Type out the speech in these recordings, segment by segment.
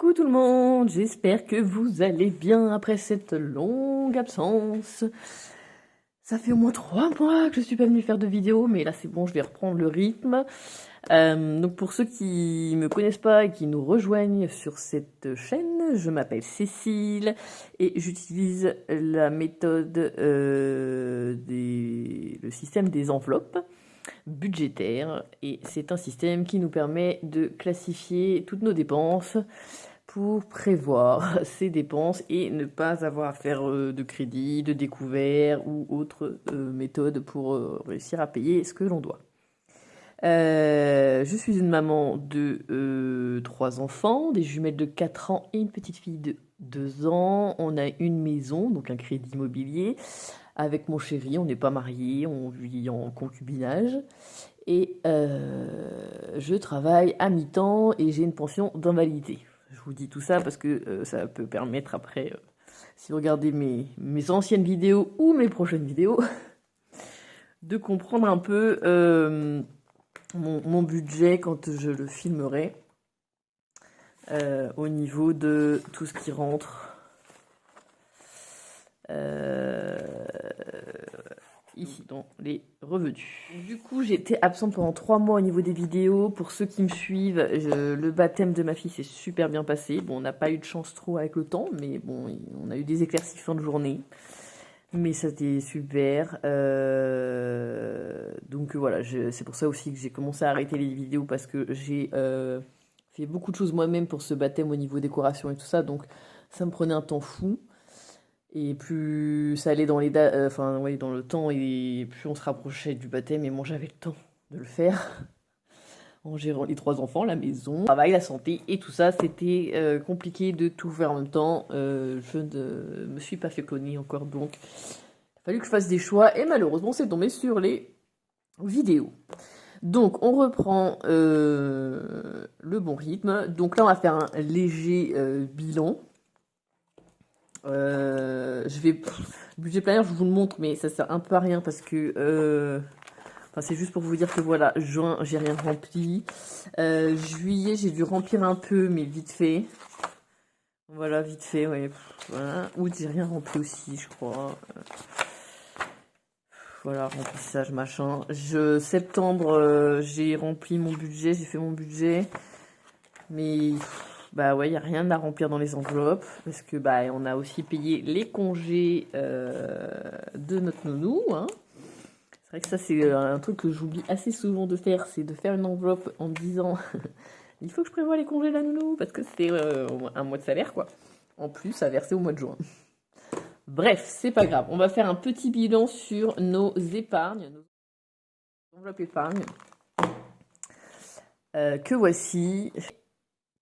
Coucou tout le monde, j'espère que vous allez bien après cette longue absence. Ça fait au moins 3 mois que je suis pas venue faire de vidéo, mais là c'est bon, je vais reprendre le rythme. Donc pour ceux qui me connaissent pas et qui nous rejoignent sur cette chaîne, je m'appelle Cécile et j'utilise la méthode le système des enveloppes budgétaire, et c'est un système qui nous permet de classifier toutes nos dépenses pour prévoir ces dépenses et ne pas avoir à faire de crédit, de découvert ou autre méthode pour réussir à payer ce que l'on doit. Je suis une maman de 3 enfants, des jumelles de 4 ans et une petite fille de 2 ans. On a une maison, donc un crédit immobilier. Avec mon chéri, on n'est pas mariés, on vit en concubinage. Et je travaille à mi-temps et j'ai une pension d'invalidité. Je vous dis tout ça parce que ça peut permettre après, si vous regardez mes anciennes vidéos ou mes prochaines vidéos, de comprendre un peu mon budget quand je le filmerai au niveau de tout ce qui rentre. Ici dans les revenus. Du coup, j'étais absente pendant 3 mois au niveau des vidéos. Pour ceux qui me suivent, le baptême de ma fille s'est super bien passé. Bon, on n'a pas eu de chance trop avec le temps, mais bon, on a eu des éclaircies fin de journée. Mais c'était super. Donc voilà, c'est pour ça aussi que j'ai commencé à arrêter les vidéos parce que j'ai fait beaucoup de choses moi-même pour ce baptême au niveau décoration et tout ça. Donc ça me prenait un temps fou. Et plus ça allait dans dans le temps, et plus on se rapprochait du baptême, et moins j'avais le temps de le faire. En gérant les 3 enfants, la maison, le travail, la santé et tout ça, c'était compliqué de tout faire en même temps. Je ne me suis pas fait cloner encore, donc il a fallu que je fasse des choix, et malheureusement c'est tombé sur les vidéos. Donc on reprend le bon rythme. Donc là on va faire un léger bilan. Le budget planner, je vous le montre, mais ça sert un peu à rien parce que c'est juste pour vous dire que voilà, juin, j'ai rien rempli. Juillet, j'ai dû remplir un peu, mais vite fait. Voilà, vite fait, ouais. Voilà. Août, j'ai rien rempli aussi, je crois. Voilà, remplissage, machin. Septembre, j'ai rempli mon budget, j'ai fait mon budget. Mais bah ouais, il n'y a rien à remplir dans les enveloppes parce que bah on a aussi payé les congés de notre nounou, hein. C'est vrai que ça c'est un truc que j'oublie assez souvent de faire, c'est de faire une enveloppe en me disant il faut que je prévoie les congés de la nounou parce que c'est un mois de salaire quoi. En plus à verser au mois de juin. Bref, c'est pas grave. On va faire un petit bilan sur nos épargnes, nos enveloppes épargne. Que voici.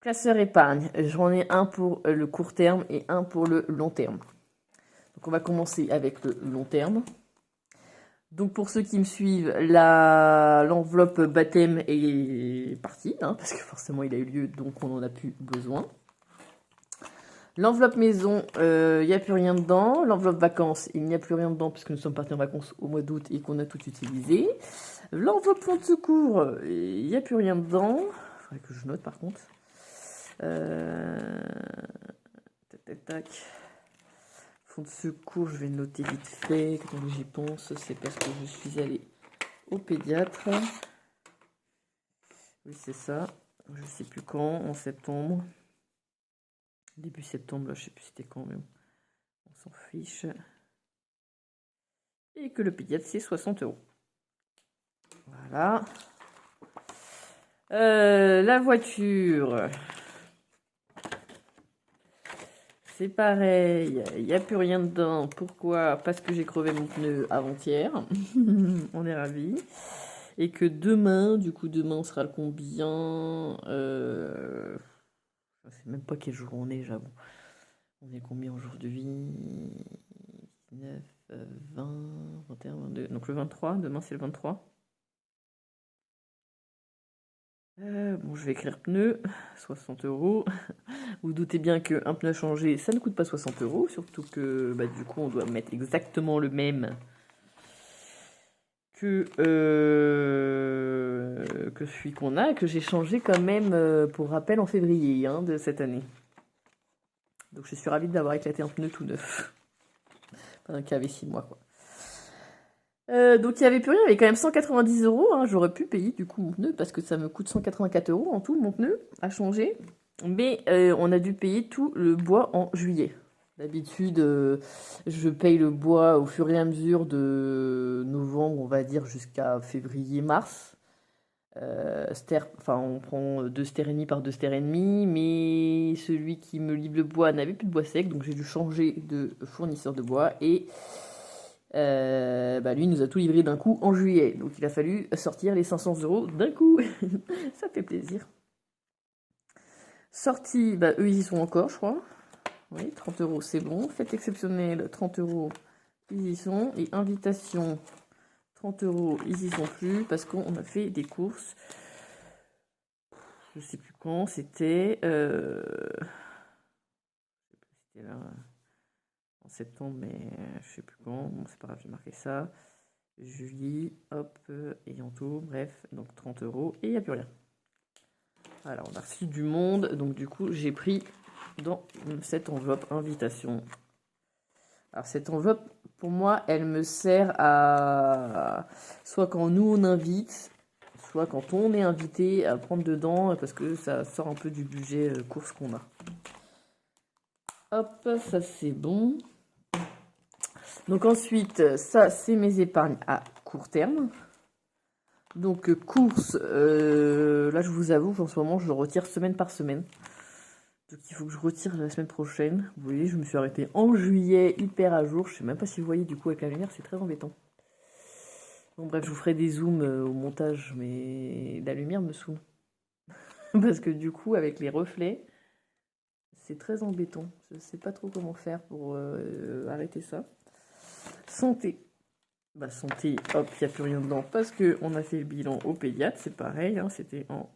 Classeur épargne, j'en ai un pour le court terme et un pour le long terme. Donc on va commencer avec le long terme. Donc pour ceux qui me suivent, l'enveloppe baptême est partie, hein, parce que forcément il a eu lieu, donc on n'en a plus besoin. L'enveloppe maison, il n'y a plus rien dedans. L'enveloppe vacances, il n'y a plus rien dedans, puisque nous sommes partis en vacances au mois d'août et qu'on a tout utilisé. L'enveloppe fonds de secours, il n'y a plus rien dedans. Il faudrait que je note par contre. Tac. Fonds de secours, je vais noter vite fait. Quand j'y pense, c'est parce que je suis allée au pédiatre. Oui, c'est ça. Je sais plus quand, en septembre. Début septembre, là, je sais plus c'était quand même. On s'en fiche. Et que le pédiatre, c'est 60 €. Voilà. La voiture. C'est pareil, il n'y a plus rien dedans. Pourquoi? Parce que j'ai crevé mon pneu avant-hier. On est ravis. Et que demain, du coup, demain, on sera le combien? Je sais même pas quel jour on est, j'avoue. On est combien aujourd'hui? 19, 20, 21, 22. Donc le 23, demain c'est le 23. Bon, je vais écrire pneu, 60 €. Vous doutez bien qu'un pneu changé, ça ne coûte pas 60 €, surtout que bah, du coup, on doit mettre exactement le même que celui qu'on a, que j'ai changé quand même, pour rappel, en février de cette année. Donc je suis ravie d'avoir éclaté un pneu tout neuf. Pendant qu'il y avait 6 mois, quoi. Donc il n'y avait plus rien, il y avait quand même 190 €. Hein. J'aurais pu payer du coup mon pneu parce que ça me coûte 184 € en tout, mon pneu à changer. Mais on a dû payer tout le bois en juillet. D'habitude, je paye le bois au fur et à mesure de novembre, on va dire, jusqu'à février-mars. On prend 2 stères et demi par 2 stères et demi, mais celui qui me livre le bois n'avait plus de bois sec, donc j'ai dû changer de fournisseur de bois et lui nous a tout livré d'un coup en juillet, donc il a fallu sortir les 500 € d'un coup. Ça fait plaisir. Sortie, eux ils y sont encore, je crois. Oui, 30 € c'est bon. Fête exceptionnelle, 30 €, ils y sont. Et invitation, 30 €, ils y sont plus parce qu'on a fait des courses. Je sais plus quand, c'était là en septembre, mais je sais plus quand. Bon, c'est pas grave, j'ai marqué ça. Julie, hop, et en tout, bref, donc 30 € et il n'y a plus rien. Voilà, on a reçu du monde, donc du coup j'ai pris dans cette enveloppe invitation. Alors cette enveloppe, pour moi, elle me sert à soit quand nous on invite, soit quand on est invité à prendre dedans, parce que ça sort un peu du budget course qu'on a. Hop, ça c'est bon. Donc ensuite, ça c'est mes épargnes à court terme. Donc course, là je vous avoue qu'en ce moment je retire semaine par semaine. Donc il faut que je retire la semaine prochaine. Vous voyez, je me suis arrêtée en juillet, hyper à jour. Je sais même pas si vous voyez du coup avec la lumière, c'est très embêtant. Bon bref, je vous ferai des zooms au montage, mais la lumière me saoule. Parce que du coup, avec les reflets, c'est très embêtant. Je sais pas trop comment faire pour arrêter ça. Santé. Santé, hop, il n'y a plus rien dedans parce qu'on a fait le bilan au pédiatre, c'est pareil, hein, c'était en...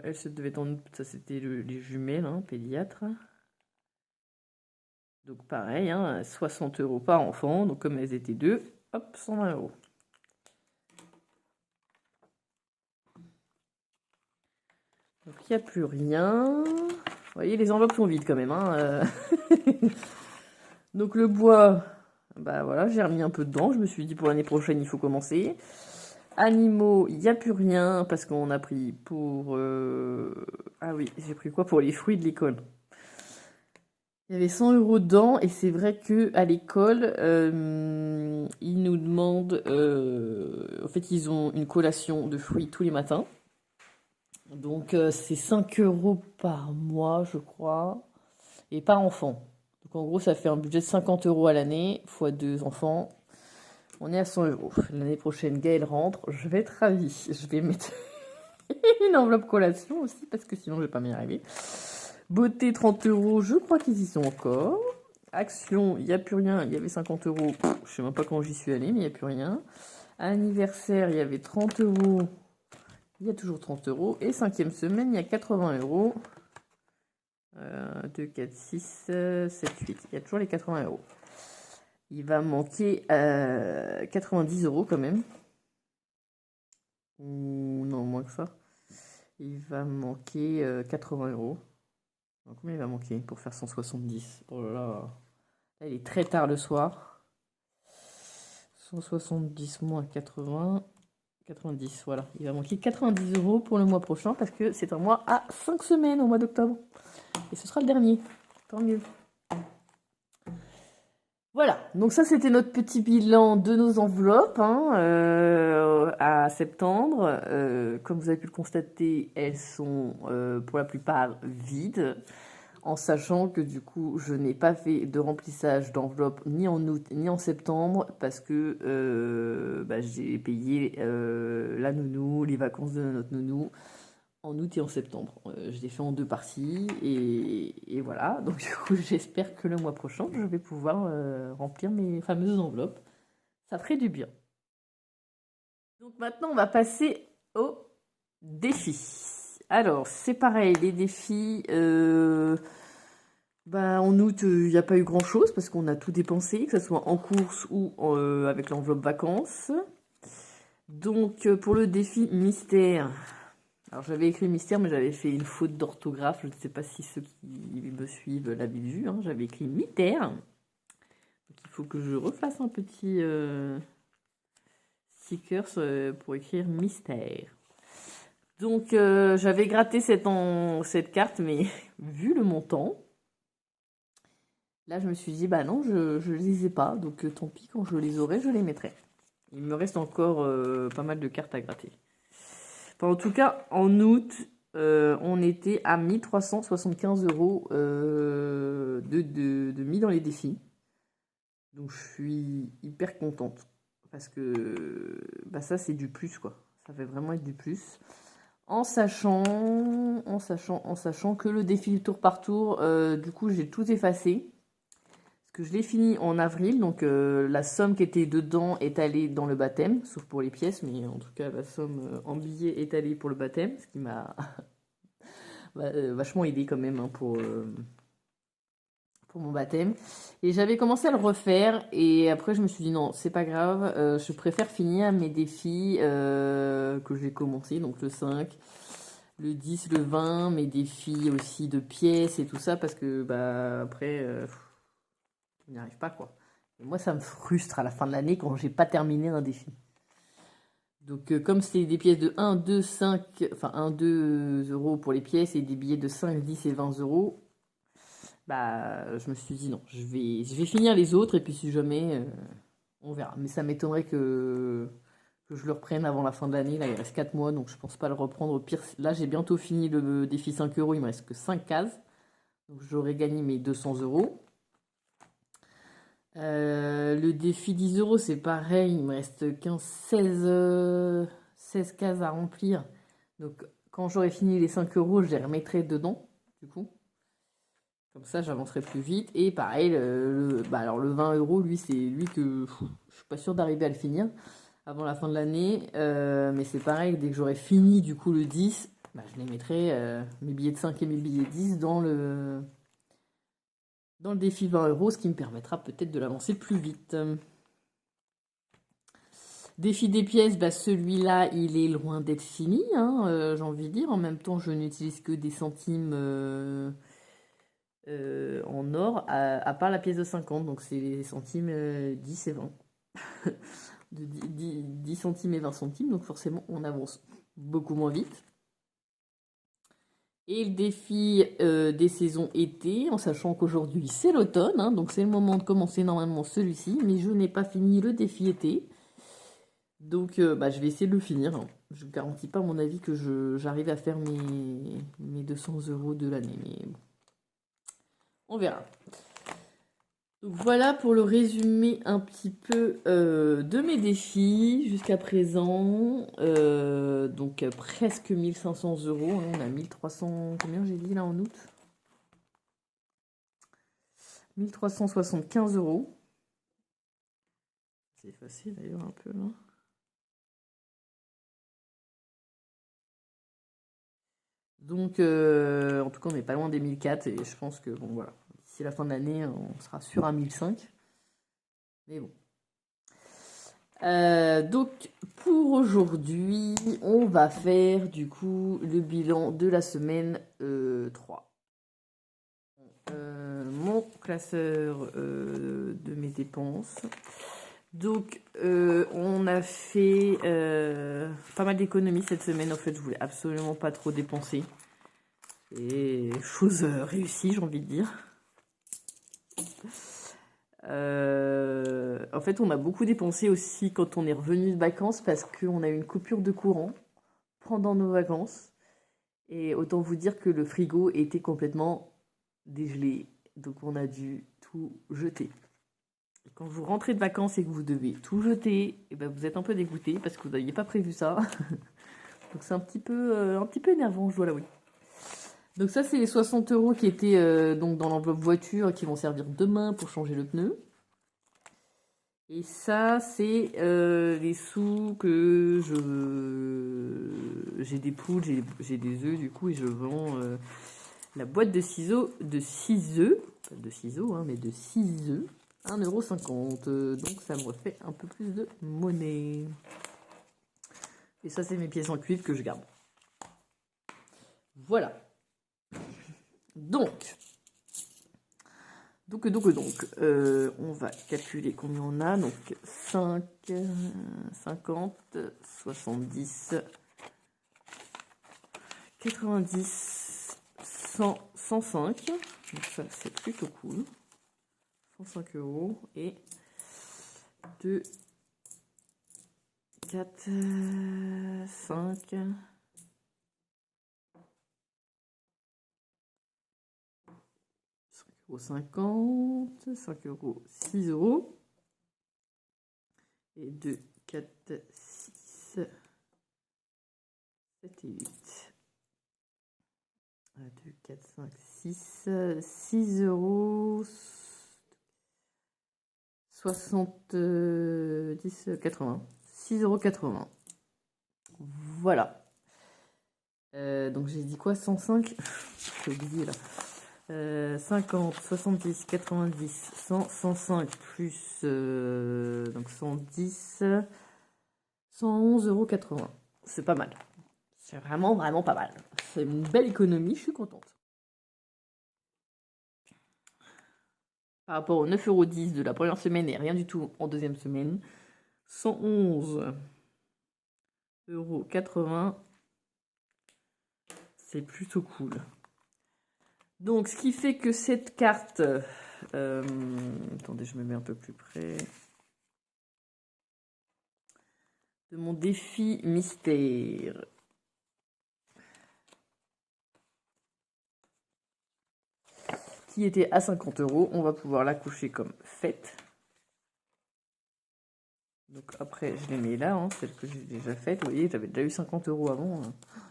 elle se devait être en août, ça c'était les jumelles, hein, pédiatre. Donc pareil, hein, 60 € par enfant, donc comme elles étaient deux, hop, 120 €. Donc il n'y a plus rien. Vous voyez, les enveloppes sont vides quand même. Hein, Donc le bois... voilà, j'ai remis un peu dedans. Je me suis dit pour l'année prochaine, il faut commencer. Animaux, il n'y a plus rien parce qu'on a pris pour... Ah oui, j'ai pris quoi pour les fruits de l'école? Il y avait 100 € dedans et c'est vrai que à l'école, ils nous demandent... en fait, ils ont une collation de fruits tous les matins. Donc c'est 5 € par mois, je crois, et par enfant. Donc en gros, ça fait un budget de 50 € à l'année, fois 2 enfants. On est à 100 €. L'année prochaine, Gaëlle rentre. Je vais être ravie. Je vais mettre une enveloppe collation aussi, parce que sinon, je vais pas m'y arriver. Beauté, 30 €. Je crois qu'ils y sont encore. Action, il n'y a plus rien. Il y avait 50 €. Je sais même pas quand j'y suis allée, mais il n'y a plus rien. Anniversaire, il y avait 30 €. Il y a toujours 30 €. Et 5e semaine, il y a 80 €. 2, 4, 6, 7, 8. Il y a toujours les 80 €. Il va manquer 90 € quand même. Ou non, moins que ça. Il va manquer 80 €. Donc, combien il va manquer pour faire 170? Oh là là. Là, il est très tard le soir. 170 moins 80. 90, voilà. Il va manquer 90 € pour le mois prochain parce que c'est un mois à 5 semaines au mois d'octobre. Et ce sera le dernier. Tant mieux. Voilà, donc ça c'était notre petit bilan de nos enveloppes à septembre. Comme vous avez pu le constater, elles sont pour la plupart vides, en sachant que du coup je n'ai pas fait de remplissage d'enveloppe ni en août ni en septembre parce que j'ai payé la nounou, les vacances de notre nounou en août et en septembre. Je l'ai fait en 2 parties et voilà. Donc du coup, j'espère que le mois prochain, je vais pouvoir remplir mes fameuses enveloppes. Ça ferait du bien. Donc maintenant, on va passer aux défis. Alors, c'est pareil, les défis... en août, il n'y a pas eu grand-chose parce qu'on a tout dépensé, que ce soit en course ou avec l'enveloppe vacances. Donc, pour le défi mystère... Alors j'avais écrit mystère, mais j'avais fait une faute d'orthographe. Je ne sais pas si ceux qui me suivent l'avaient vu, hein. J'avais écrit mystère. Donc il faut que je refasse un petit sticker pour écrire mystère. Donc j'avais gratté cette carte, mais vu le montant, là je me suis dit, bah non, je les ai pas. Donc tant pis, quand je les aurai, je les mettrai. Il me reste encore pas mal de cartes à gratter. Enfin, en tout cas, en août, on était à 1375 € de mis dans les défis. Donc je suis hyper contente. Parce que bah, ça, c'est du plus, quoi. Ça fait vraiment être du plus. En sachant que le défi tour par tour, du coup, j'ai tout effacé. Parce que je l'ai fini en avril, donc la somme qui était dedans est allée dans le baptême, sauf pour les pièces, mais en tout cas, la somme en billets est allée pour le baptême, ce qui m'a vachement aidé quand même, hein, pour mon baptême. Et j'avais commencé à le refaire, et après je me suis dit non, c'est pas grave, je préfère finir mes défis que j'ai commencé, donc le 5, le 10, le 20, mes défis aussi de pièces et tout ça, parce que bah après, on n'y arrive pas, quoi. Et moi, ça me frustre à la fin de l'année quand j'ai pas terminé un défi. Donc comme c'est des pièces de 1, 2, 5, enfin 1, 2 € pour les pièces et des billets de 5, 10 et 20 €, bah je me suis dit non, je vais finir les autres et puis si jamais, on verra. Mais ça m'étonnerait que je le reprenne avant la fin de l'année. Là, il reste 4 mois, donc je pense pas le reprendre. Au pire, là, j'ai bientôt fini le défi 5 €, il me reste que 5 cases. Donc j'aurais gagné mes 200 €. Le défi 10 €, c'est pareil, il me reste 15, 16 cases à remplir. Donc quand j'aurai fini les 5 €, je les remettrai dedans, du coup. Comme ça, j'avancerai plus vite. Et pareil, bah alors le 20 €, lui, c'est lui que je suis pas sûre d'arriver à le finir avant la fin de l'année. Mais c'est pareil, dès que j'aurai fini du coup le 10, bah, je les mettrai, mes billets de 5 et mes billets de 10 dans le défi 20 €, ce qui me permettra peut-être de l'avancer plus vite. Défi des pièces, bah celui-là, il est loin d'être fini, hein, j'ai envie de dire. En même temps, je n'utilise que des centimes en or, à part la pièce de 50, donc c'est les centimes 10 et 20. De 10 centimes et 20 centimes, donc forcément, on avance beaucoup moins vite. Et le défi des saisons été, en sachant qu'aujourd'hui c'est l'automne, hein, donc c'est le moment de commencer normalement celui-ci, mais je n'ai pas fini le défi été. Donc bah, je vais essayer de le finir, hein. Je ne garantis pas à mon avis que j'arrive à faire mes 200 € de l'année, mais bon, on verra. Donc voilà pour le résumé un petit peu de mes défis jusqu'à présent. Donc presque 1500 €, hein, on a 1300, combien j'ai dit là en août? 1375 €. C'est facile d'ailleurs un peu là. Donc en tout cas on n'est pas loin des 1004 et je pense que bon voilà, d'ici la fin de l'année on sera sûr à 1005. Mais bon. Donc pour aujourd'hui, on va faire du coup le bilan de la semaine 3. Mon classeur de mes dépenses. Donc on a fait pas mal d'économies cette semaine. En fait, je voulais absolument pas trop dépenser. Et chose réussie, j'ai envie de dire. En fait, on a beaucoup dépensé aussi quand on est revenu de vacances parce qu'on a eu une coupure de courant pendant nos vacances. Et autant vous dire que le frigo était complètement dégelé. Donc on a dû tout jeter. Et quand vous rentrez de vacances et que vous devez tout jeter, et ben vous êtes un peu dégoûté parce que vous n'aviez pas prévu ça. Donc c'est un petit peu énervant, je dois l'avouer. Donc ça, c'est les 60 € qui étaient donc dans l'enveloppe voiture qui vont servir demain pour changer le pneu. Et ça, c'est les sous que j'ai des poules, j'ai des œufs du coup, et je vends la boîte de ciseaux de 6 œufs, pas de ciseaux, hein, mais de 6 œufs, 1,50 €. Donc ça me refait un peu plus de monnaie. Et ça, c'est mes pièces en cuivre que je garde. Voilà. Donc, on va calculer combien on a. Donc, 5, 50, 70, 90, 100, 105. Donc ça, c'est plutôt cool. 105 euros. Et 2, 4, 5... 5,50 €, 5 euros, 6 euros. Et 2, 4, 6, 7 et 8. 2, 4, 5, 6, 6 euros, 70, 80. 6,80 €. Voilà. Donc j'ai dit quoi, 105? J'ai oublié là. 50, 70, 90, 100, 105 plus donc 110, 111,80 €. C'est pas mal. C'est vraiment pas mal. C'est une belle économie, je suis contente. Par rapport aux 9,10 € de la première semaine et rien du tout en deuxième semaine, 111,80 €, c'est plutôt cool. Donc, ce qui fait que cette carte... attendez, je me mets un peu plus près. De mon défi mystère. Qui était à 50 €. On va pouvoir la coucher comme faite. Donc après, je les mets là, hein, celle que j'ai déjà faite. Vous voyez, j'avais déjà eu 50 € avant.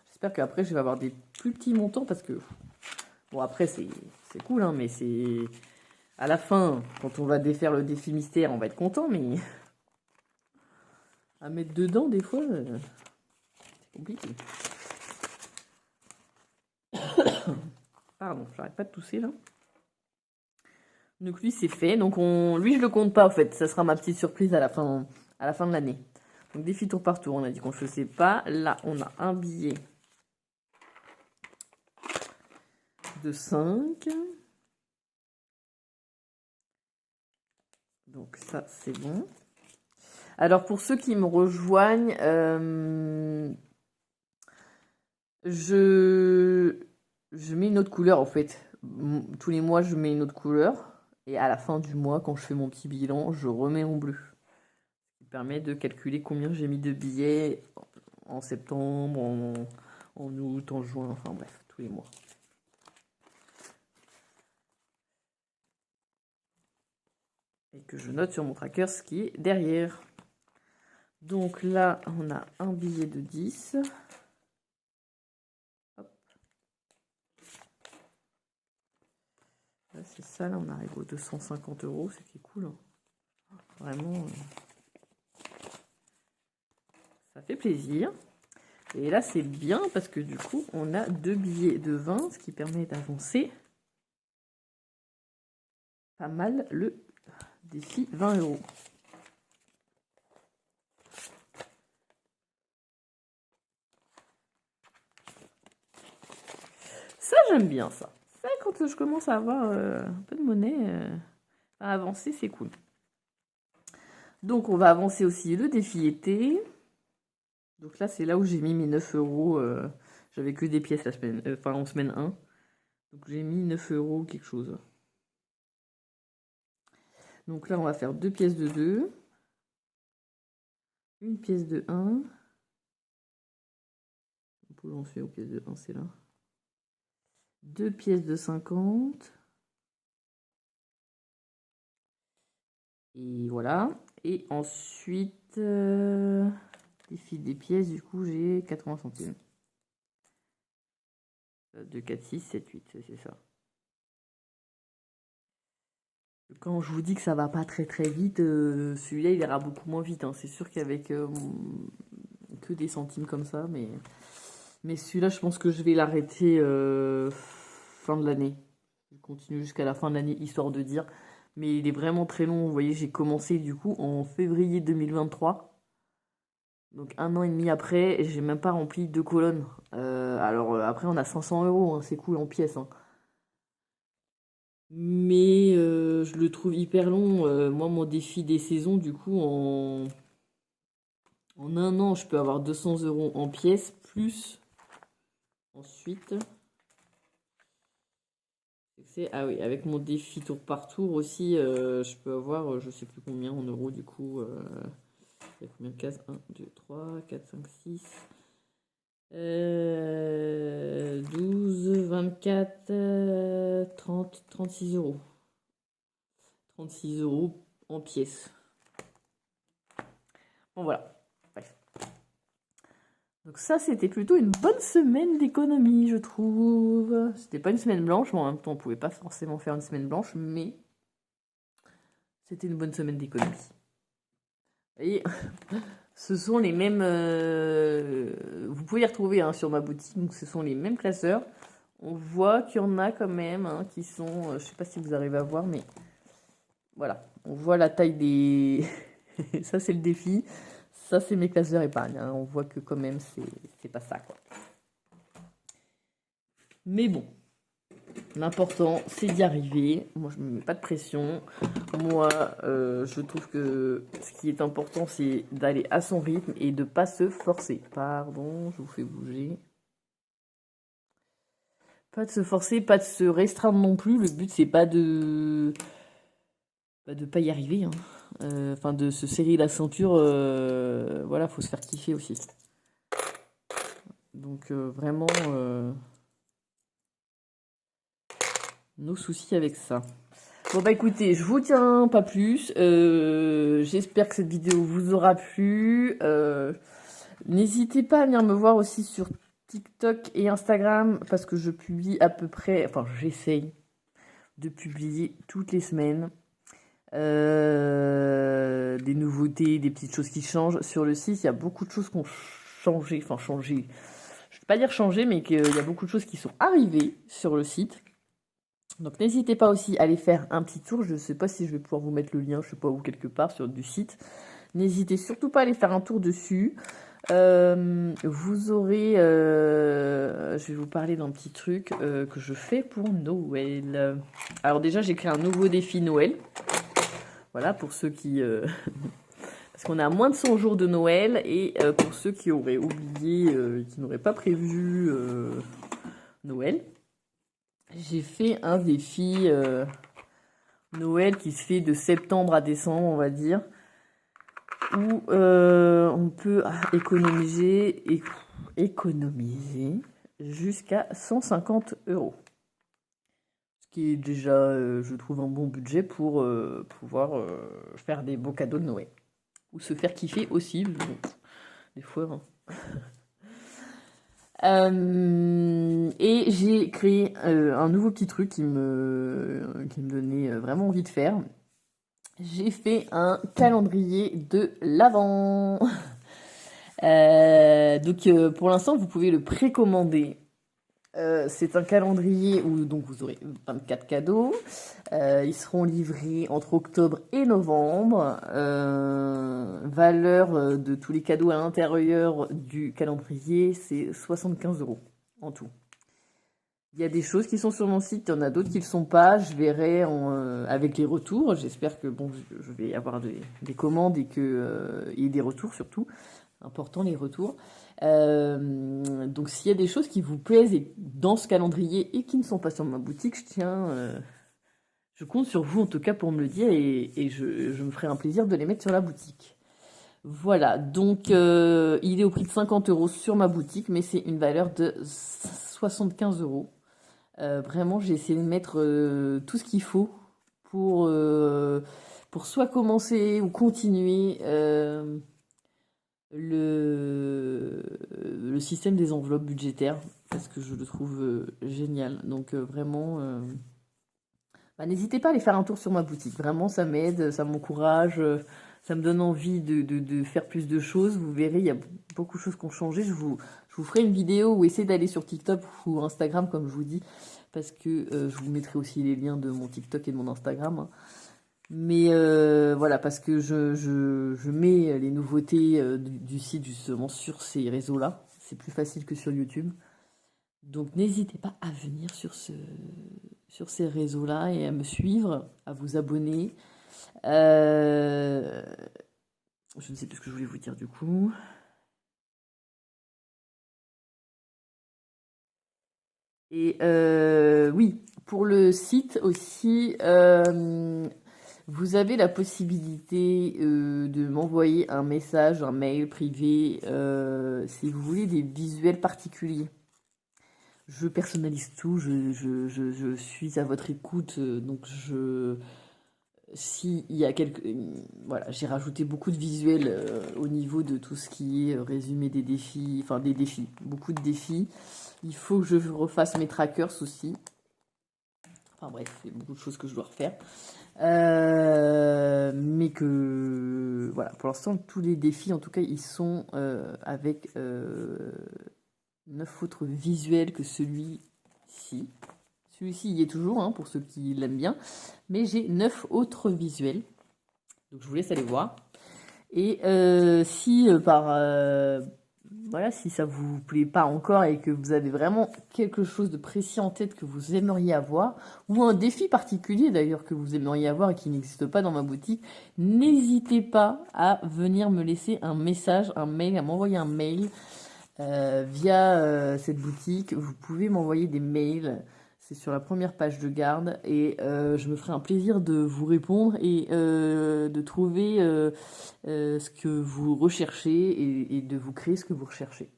J'espère qu'après, je vais avoir des plus petits montants parce que... Bon, après, c'est cool, hein, mais c'est... À la fin, quand on va défaire le défi mystère, on va être content, mais... À mettre dedans, des fois, c'est compliqué. Pardon, j'arrête pas de tousser, là. Donc lui, c'est fait. Donc lui, je le compte pas, en fait. Ça sera ma petite surprise à la fin de l'année. Donc défi tour par tour, on a dit qu'on ne faisait pas. Là, on a un billet de 5. Donc ça, c'est bon. Alors pour ceux qui me rejoignent, je mets une autre couleur en fait. Tous les mois, je mets une autre couleur. Et à la fin du mois, quand je fais mon petit bilan, je remets en bleu. Ce qui permet de calculer combien j'ai mis de billets en septembre, en août, en juin, enfin bref, tous les mois. Et que je note sur mon tracker ce qui est derrière. Donc là, on a un billet de 10. Hop. Là, c'est ça, là, on arrive aux 250 €, ce qui est cool. Hein. Vraiment, ça fait plaisir. Et là, c'est bien parce que du coup, on a 2 billets de 20, ce qui permet d'avancer pas mal le défi 20 €. Ça, j'aime bien ça. Ça, quand je commence à avoir un peu de monnaie à avancer, c'est cool. Donc, on va avancer aussi le défi été. Donc là, c'est là où j'ai mis mes 9 €. J'avais que des pièces la semaine, en semaine 1. Donc j'ai mis 9 € quelque chose. Donc là, on va faire 2 pièces de 2. Une pièce de 1. J'en suis aux pièces de 1, c'est là. 2 pièces de 50. Et voilà. Et ensuite, défi des pièces, du coup, j'ai 80 centimes. 2, 4, 6, 7, 8, c'est ça. Quand je vous dis que ça va pas très très vite, celui-là il ira beaucoup moins vite. Hein. C'est sûr qu'avec que des centimes comme ça, mais celui-là je pense que je vais l'arrêter fin de l'année. Je continue jusqu'à la fin de l'année histoire de dire. Mais il est vraiment très long. Vous voyez, j'ai commencé du coup en février 2023. Donc 1 an et demi après, j'ai même pas rempli 2 colonnes. Alors après, on a 500 euros, hein, c'est cool en pièces, hein. Mais je le trouve hyper long. Moi, mon défi des saisons, du coup, en 1 an, je peux avoir 200 euros en pièces, plus ensuite. Ah oui, avec mon défi tour par tour aussi, je peux avoir, je sais plus combien en euros du coup. Il y a combien de cases? 1, 2, 3, 4, 5, 6. 12, 24, 30, 36 euros. 36 euros en pièces. Bon voilà. Bref. Donc ça, c'était plutôt une bonne semaine d'économie, je trouve. C'était pas une semaine blanche, mais en même temps, on pouvait pas forcément faire une semaine blanche, mais c'était une bonne semaine d'économie. Vous voyez, ce sont les mêmes... vous pouvez les retrouver hein, sur ma boutique, donc ce sont les mêmes classeurs. On voit qu'il y en a quand même hein, qui sont... je sais pas si vous arrivez à voir, mais... Voilà, on voit la taille des... Ça, c'est le défi. Ça, c'est mes classeurs épargne. Hein. On voit que quand même, c'est pas ça, quoi. Mais bon, l'important, c'est d'y arriver. Moi, je me mets pas de pression. Moi, je trouve que ce qui est important, c'est d'aller à son rythme et de pas se forcer. Pardon, je vous fais bouger. Pas de se forcer, pas de se restreindre non plus. Le but, c'est pas de pas y arriver. Hein. Enfin, de se serrer la ceinture. Voilà, faut se faire kiffer aussi. Donc, vraiment, nos soucis avec ça. Bon bah écoutez, je vous tiens pas plus. J'espère que cette vidéo vous aura plu. N'hésitez pas à venir me voir aussi sur TikTok et Instagram parce que je publie à peu près, enfin j'essaye de publier toutes les semaines des nouveautés, des petites choses qui changent. Sur le site, il y a beaucoup de choses qui ont changé, enfin changé. Je ne vais pas dire changé, mais qu'il y a beaucoup de choses qui sont arrivées sur le site. Donc n'hésitez pas aussi à aller faire un petit tour. Je ne sais pas si je vais pouvoir vous mettre le lien, je ne sais pas où, quelque part sur du site. N'hésitez surtout pas à aller faire un tour dessus. Vous aurez... je vais vous parler d'un petit truc que je fais pour Noël. Alors déjà, j'ai créé un nouveau défi Noël. Voilà, pour ceux qui... parce qu'on est à moins de 100 jours de Noël. Et pour ceux qui auraient oublié, qui n'auraient pas prévu Noël, j'ai fait un défi Noël qui se fait de septembre à décembre, on va dire, où on peut économiser jusqu'à 150 euros. Ce qui est déjà, je trouve, un bon budget pour pouvoir faire des beaux cadeaux de Noël. Ou se faire kiffer aussi, des fois. Hein. Et j'ai créé un nouveau petit truc qui me donnait vraiment envie de faire. J'ai fait un calendrier de l'Avent. Donc pour l'instant, vous pouvez le précommander. C'est un calendrier où donc vous aurez 24 cadeaux. Ils seront livrés entre octobre et novembre. Valeur de tous les cadeaux à l'intérieur du calendrier, c'est 75 euros en tout. Il y a des choses qui sont sur mon site, il y en a d'autres qui ne le sont pas. Je verrai avec les retours. J'espère que bon, je vais avoir des commandes et qu'il y ait des retours surtout. Important les retours. Donc s'il y a des choses qui vous plaisent dans ce calendrier et qui ne sont pas sur ma boutique, je compte sur vous en tout cas pour me le dire et je me ferai un plaisir de les mettre sur la boutique. Voilà, donc il est au prix de 50 euros sur ma boutique, mais c'est une valeur de 75 euros. Vraiment, j'ai essayé de mettre tout ce qu'il faut pour soit commencer ou continuer le système des enveloppes budgétaires parce que je le trouve génial. Donc vraiment, n'hésitez pas à aller faire un tour sur ma boutique. Vraiment, ça m'aide, ça m'encourage, ça me donne envie de faire plus de choses. Vous verrez, il y a beaucoup de choses qui ont changé. Je vous ferai une vidéo ou essayez d'aller sur TikTok ou Instagram comme je vous dis parce que je vous mettrai aussi les liens de mon TikTok et de mon Instagram. Hein. Mais voilà, parce que je mets les nouveautés du site justement sur ces réseaux-là. C'est plus facile que sur YouTube. Donc n'hésitez pas à venir sur ces réseaux-là et à me suivre, à vous abonner. Euh, je ne sais plus ce que je voulais vous dire du coup. Et oui, pour le site aussi, vous avez la possibilité de m'envoyer un message, un mail privé, si vous voulez des visuels particuliers. Je personnalise tout, je suis à votre écoute, donc si il y a voilà, j'ai rajouté beaucoup de visuels au niveau de tout ce qui est résumé des défis, enfin des défis, beaucoup de défis. Il faut que je refasse mes trackers aussi. Enfin bref, il y a beaucoup de choses que je dois refaire. Mais que voilà, pour l'instant, tous les défis, en tout cas, ils sont avec 9 autres visuels que celui-ci. Celui-ci y est toujours, hein, pour ceux qui l'aiment bien. Mais j'ai 9 autres visuels. Donc je vous laisse aller voir. Et si voilà, si ça vous plaît pas encore et que vous avez vraiment quelque chose de précis en tête que vous aimeriez avoir, ou un défi particulier d'ailleurs que vous aimeriez avoir et qui n'existe pas dans ma boutique, n'hésitez pas à venir me laisser un message, un mail, à m'envoyer un mail via cette boutique. Vous pouvez m'envoyer des mails. C'est sur la première page de garde et je me ferai un plaisir de vous répondre et de trouver ce que vous recherchez et de vous créer ce que vous recherchez.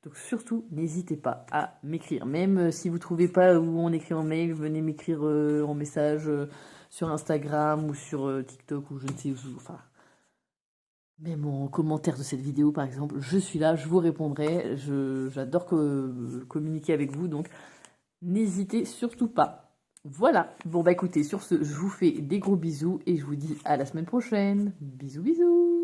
Donc surtout, n'hésitez pas à m'écrire. Même si vous ne trouvez pas où on écrit en mail, venez m'écrire en message sur Instagram ou sur TikTok ou je ne sais où. Enfin, même en commentaire de cette vidéo par exemple, je suis là, je vous répondrai. J'adore communiquer avec vous, donc n'hésitez surtout pas. Voilà, bon bah écoutez, sur ce, je vous fais des gros bisous et je vous dis à la semaine prochaine. Bisous bisous.